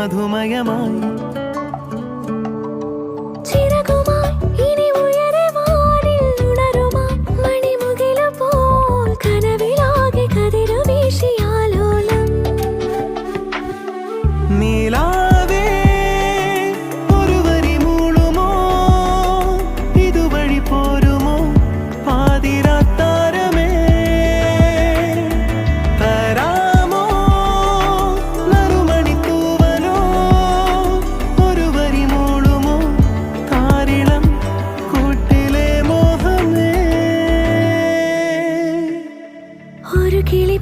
മധുമയമായി നീലാവേ ഒരു വരി മൂളുമോ ഇതുവഴി പോരുമോ പാതിരാത്താരമേ തരാമോ നറുമണി തൂവലോ ഒരു വരി മൂളുമോ താരിളം കൂട്ടിലെ മോഹമേ ഒരു കിളി